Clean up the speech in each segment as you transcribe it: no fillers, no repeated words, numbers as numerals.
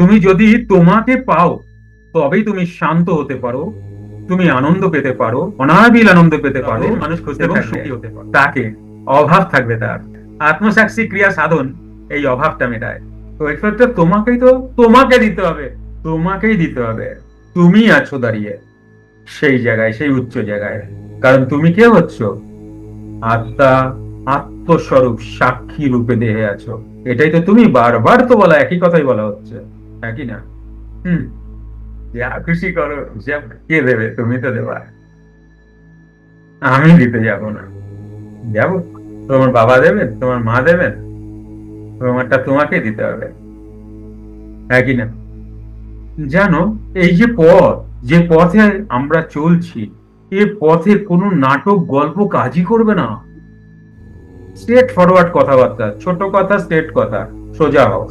তুমি যদি তোমাকে পাও, তবেই তুমি শান্ত হতে পারো, তুমি আনন্দ পেতে পারো, অনাবিল আনন্দ পেতে পারো, মানুষ খুঁজতে এবং সুখী হতে পারো। তাকে অভাব থাকবে তার। আত্মসাক্ষী ক্রিয়া সাধন এই অভাবটা মেটায়। তো এক্ষেত্রে তোমাকে দিতে হবে, তোমাকেই দিতে হবে। তুমি আছো দাঁড়িয়ে সেই জায়গায়, সেই উচ্চ জায়গায়। কারণ তুমি কে হচ্ছ? আত্মা, আত্মস্বরূপ সাক্ষী রূপে দেহে আছো। এটাই তো তুমি, বারবার তো বলা, একই কথাই বলা হচ্ছে, একই না? হুম। যা খুশি করো, যা কে দেবে? তুমি তো দেবা, আমি দিতে যাব না। যাব? তোমার বাবা দেবেন, তোমার মা দেবেন? তোমারটা তোমাকে দিতে হবে, একই না? জানো, এই যে পথ, যে পথে আমরা চলছি, এ পথে কোনো নাটক গল্প কাজই করবে না। স্ট্রেট ফরওয়ার্ড কথাবার্তা, ছোট কথা, স্ট্রেট কথা, সোজা হও,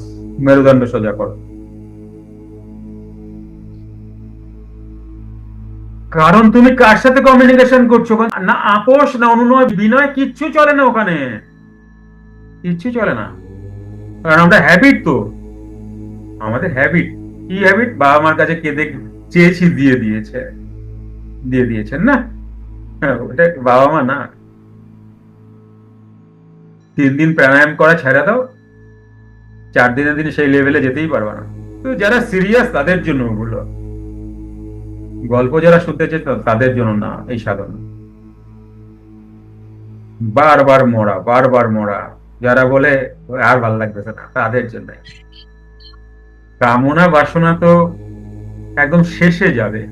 মেরুদণ্ড সোজা করো। কারণ তুমি কার সাথে কমিউনিকেশন করছো? না আপোষ, না অনুনয় বিনয়, কিচ্ছু চলে না ওখানে, কিচ্ছু চলে না। কারণ আমরা হ্যাবিট তো, আমাদের হ্যাবিট। কি হ্যাবিট? বাবা মার কাছে কেঁদে চেয়েছি, দিয়ে দিয়েছেন না? হ্যাঁ, ওটা বাবা মা না। 3 দিন প্রাণায়াম করা ছেড়ে দাও, 4 দিনের দিন সেই লেভেলে যেতেই পারবে না। তো যারা সিরিয়াস তাদের জন্য ওগুলো, গল্প যারা শুনতে চায় তাদের জন্য না এই সাধন। বারবার মরা, বারবার মরা, যারা বলে আর ভাল লাগতেছে না, তাদের জন্য। কামনা বাসনা তো একদম শেষে যাবে,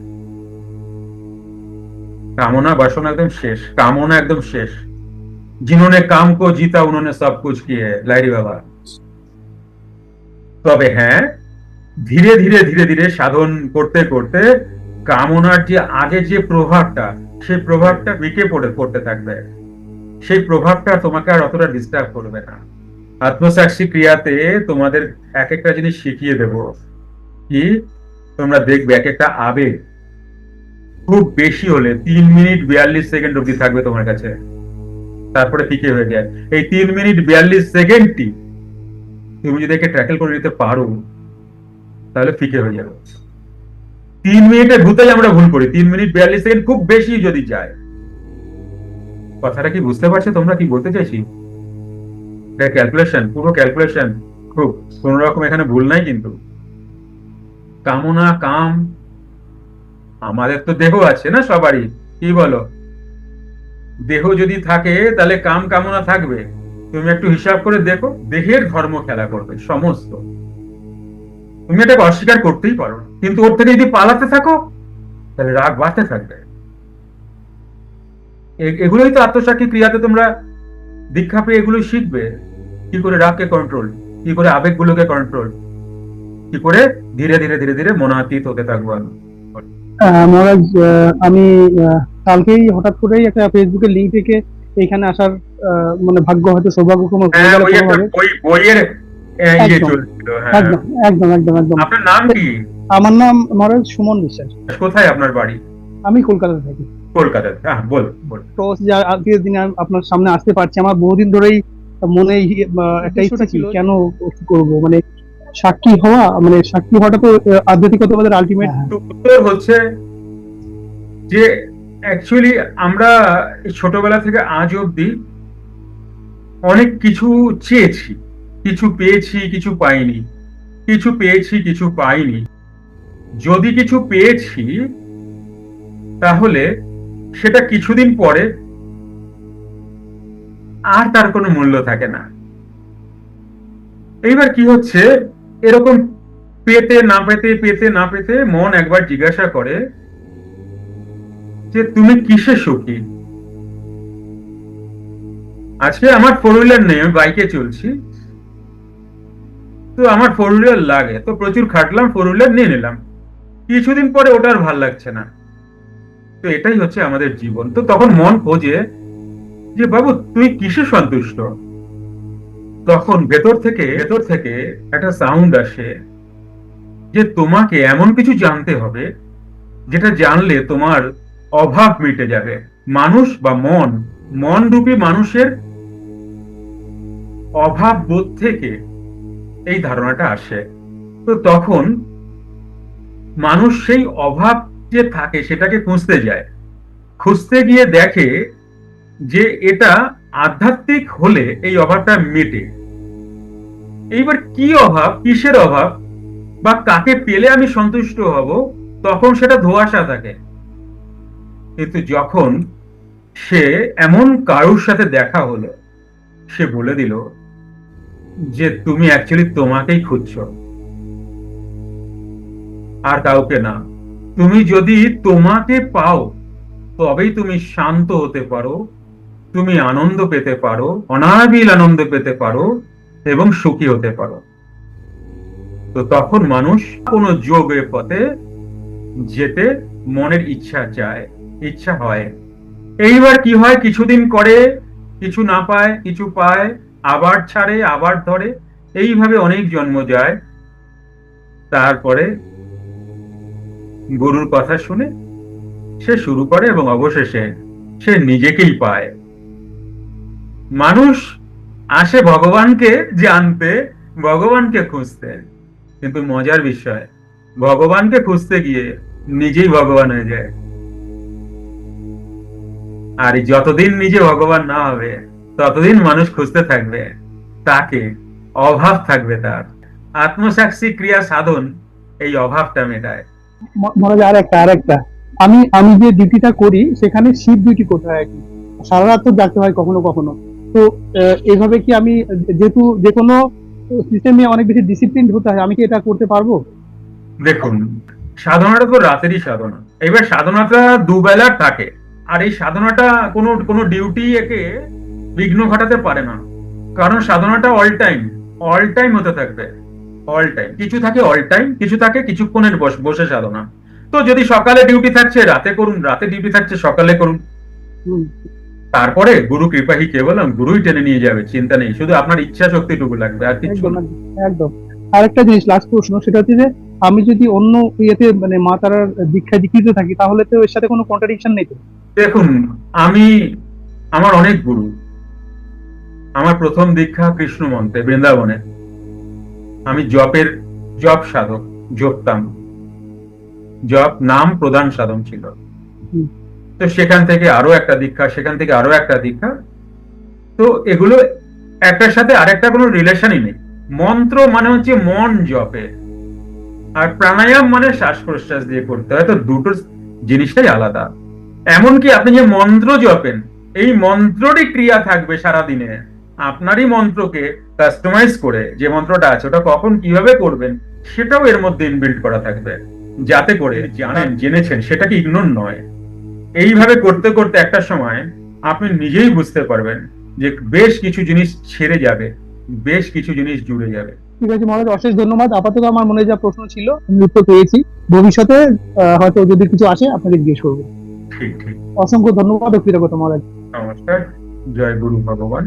কামনা বাসনা একদম শেষ, কামনা একদম শেষ। जिन्होंने काम को जीता उन्होंने सब कुछ किए, লাইরি বাবা। তবে হ্যাঁ, ধীরে ধীরে ধীরে ধীরে সাধন করতে করতে কামনার যে আগে যে প্রভাবটা, সেই প্রভাবটা বিকে পড়তে থাকবে। সেই প্রভাবটা তোমাকে আর অতটা ডিস্টার্ব করবে না। আত্মসাক্ষী ক্রিয়াতে তোমাদের এক একটা জিনিস শিখিয়ে দেব। কি? তোমরা দেখবে এক একটা আবেগ খুব বেশি হলে 3 মিনিট 42 সেকেন্ড অব্দি থাকবে তোমার কাছে, তারপরে ফিকে হয়ে যায়। এই 3 মিনিট 42 সেকেন্ডটি তুমি যদি একে ট্র্যাকেল করে নিতে পারো, তাহলে ফিকে হয়ে যাবে। 3 মিনিটে ভুতেই আমরা ভুল করি, 3 মিনিট 42 সেকেন্ড খুব বেশি যদি যায়। কথাটা কি বুঝতে পারছো তোমরা কি বলতে চাইছি? এটা ক্যালকুলেশন, পুরো ক্যালকুলেশন। খুব কোন রকম এখানে ভুল নাই কিন্তু। কামনা, কাম, আমাদের তো দেহ আছে না সবারই, কি বলো? দেহ যদি থাকে তাহলে কাম কামনা থাকবে। তুমি একটু হিসাব করে দেখো, দেহের ধর্ম খেলা করবে সমস্ত। তুমি এটাকে অস্বীকার করতেই পারো না, কিন্তু ওর থেকে যদি পালাতে থাকো তাহলে রাগ বাড়তে থাকবে। এগুলোই তো আত্মসাক্ষী ক্রিয়াতে তোমরা দীক্ষা পেয়ে এগুলোই শিখবে। কি করে রাগকে কন্ট্রোল, কি করে আবেগগুলোকে কন্ট্রোল, কি করে ধীরে ধীরে ধীরে ধীরে মনাতীত হতে থাকবো আমি। মহারাজ, আমি কালকেই হঠাৎ করেই একটা ফেসবুকের লিঙ্ক থেকে এখানে আসার মানে ভাগ্য হয়তো সৌভাগ্যক্রমে হয়ে হ্যাঁ, গেল ওই একটা কোনোভাবে। বইয়ের ইয়ে একদম চলছিল। হ্যাঁ, একদম একদম একদম একদম। আপনার নাম কি? আমার নাম মহারাজ সুমন বিশ্বাস। কোথায় আপনার বাড়ি? আমি কলকাতাতে থাকি। কলকাতায়? হ্যাঁ, বল বল। তো যে আজকের দিনে আমি আপনার সামনে আসতে পারছি, আমার বহুদিন ধরেই মনে একটা ইচ্ছা ছিল, কেন কি করবো, মানে সাক্ষী হওয়া, মানে সাক্ষী হওয়াটা তো আধ্যাত্মিকতাবাদের আলটিমেট। উত্তর হচ্ছে যে অ্যাকচুয়ালি আমরা ছোটবেলা থেকে আজ অব্দি অনেক কিছু চেয়েছি, কিছু পেয়েছি, কিছু পাইনি, কিছু পেয়েছি, কিছু পাইনি। যদি কিছু পেয়েছি তাহলে সেটা কিছুদিন পরে আর তার কোনো মূল্য থাকে না। এইবার কি হচ্ছে, এরকম পেতে না পেতে, পেতে না পেতে মন একবার জিজ্ঞাসা করে যে তুমি কিসে সুখী? আজকে আমার 4 হুইলার নেই, আমি বাইকে চলছি, তো আমার 4 হুইলার লাগে, তো প্রচুর খাটলাম, 4 হুইলার নিয়ে নিলাম। কিছুদিন পরে ওটার ভাল লাগছে না। তো এটাই হচ্ছে আমাদের জীবন। তো তখন মন খোঁজে যে বাবু তুই কিসে সন্তুষ্ট? তখন ভেতর থেকে একটা সাউন্ড আসে যে তোমাকে এমন কিছু জানতে হবে যেটা জানলে তোমার অভাব মিটে যাবে। মানুষ বা মন, মন রূপী মানুষের অভাব বোধ থেকে এই ধারণাটা আসে। তো তো তখন মানুষ সেই অভাব যে থাকে সেটাকে খুঁজতে যায়, খুঁজতে গিয়ে দেখে যে এটা আধ্যাত্মিক হলে এই অভাবটা মেটে। এইবার কি অভাব, কিসের অভাব, বা কাকে পেলে আমি সন্তুষ্ট হব, তখন সেটা ধোঁয়াশা থাকে। কিন্তু যখন সে এমন কারুর সাথে দেখা হলো, সে বলে দিল যে তুমি অ্যাকচুয়ালি তোমাকেই খুঁজছো, আর কাউকে না। তুমি যদি তোমাকে পাও তবেই তুমি শান্ত হতে পারো, তুমি আনন্দ পেতে পারো, অনাবিল আনন্দ পেতে পারো এবং সুখী হতে পারো। তো তখন মানুষ কোন যোগের পথে যেতে মনের ইচ্ছা চায়, ইচ্ছা হয়। এইবার কি হয়, কিছুদিন করে, কিছু না পায়, কিছু পায়, আবার ছাড়ে, আবার ধরে, এইভাবে অনেক জন্ম যায়। তারপরে গুরুর কথা শুনে সে শুরু করে এবং অবশেষে সে নিজেকেই পায়। মানুষ আসে ভগবানকে জানতে, ভগবানকে খুঁজতে, কিন্তু মজার বিষয়, ভগবানকে খুঁজতে গিয়ে নিজেই ভগবান হয়ে যায়। আর যতদিন নিজে ভগবান না হবে ততদিন মানুষ খুঁজতে থাকবে তাকে, অভাব থাকবে তার। আত্মসাক্ষী ক্রিয়া সাধন এই অভাবটা মেটায়। মহারাজ আর একটা আমি আমি যে ডিউটিটা করি সেখানে শিফট ডিউটি করতে হয় আর কি, সারা রাত তো জাগতে হয় কখনো কখনো। তো এভাবে কি আমি, যেহেতু যে কোনো সিস্টেমে অনেক বেশি ডিসিপ্লিন হতে হয়, আমি কি এটা করতে পারবো? দেখুন, সাধনাটা তো রাতেরই সাধনা। এবার সাধনাটা দুবেলার থাকে, আর এই সাধনাটা কোনো কোনো ডিউটি একে বিঘ্ন ঘটাতে পারে না, কারণ সাধনাটা অল টাইম হতে থাকবে। অল টাইম কিছু থাকে, অল টাইম কিছু থাকে কিছুক্ষণের বসে সাধনা। তো যদি সকালে ডিউটি থাকছে রাতে করুন, রাতে ডিউটি থাকছে সকালে করুন। হুম, তারপরে গুরু কৃপাহি কেবলম, গুরুই টেনে নিয়ে যাবে, চিন্তা নেই, শুধু আপনার ইচ্ছা শক্তিটুকু লাগবে, আর কিছু একদম না। একদম। আরেকটা জিনিস, লাস্ট প্রশ্ন, সেটা হচ্ছে যে আমি যদি অন্য ইয়েতে মানে মা তারার দীক্ষায় দীক্ষিত থাকি তাহলে তো এর সাথে কোনো কন্ট্রাডিকশন নেই তো? দেখুন, আমি, আমার অনেক গুরু। আমার প্রথম দীক্ষা কৃষ্ণ মন্ত্রে বৃন্দাবনে। আমি জপ সাধক, জপতাম। জপ নাম প্রধান সাধন ছিল। হুম, তো সেখান থেকে আরো একটা দীক্ষা, সেখান থেকে আরো একটা দীক্ষা। তো এগুলো একটার সাথে আরেকটা কোনো রিলেশনই নেই। মন্ত্র মানে হচ্ছে মন জপে, আর প্রাণায়াম মানে শ্বাস প্রশ্বাস দিয়ে করতে হয়। তো দুটো জিনিসটাই আলাদা। এমনকি আপনি যে মন্ত্র জপেন, এই মন্ত্ররই ক্রিয়া থাকবে সারাদিনে। আপনারই মন্ত্রকে কাস্টমাইজ করে যে মন্ত্রটা আছে ওটা কখন কিভাবে করবেন সেটাও এর মধ্যে ইনবিল্ড করা থাকবে, যাতে করে জেনেছেন সেটাকে ইগনোর নয়। এইভাবে করতে করতে একটা সময় আপনি নিজেই বুঝতে পারবেন যে বেশ কিছু জিনিস ছেড়ে যাবে, বেশ কিছু জিনিস জুড়ে যাবে। ঠিক আছে মহারাজ, অশেষ ধন্যবাদ। আপাতত আমার মনে যা প্রশ্ন ছিল আমি উত্তর পেয়েছি। ভবিষ্যতে হয়তো যদি কিছু আসে আপনাকে জিজ্ঞেস করবো। ঠিক ঠিক। অসংখ্য ধন্যবাদ ও কৃতজ্ঞতা মহারাজ। নমস্কার। জয় গুরু ভগবান।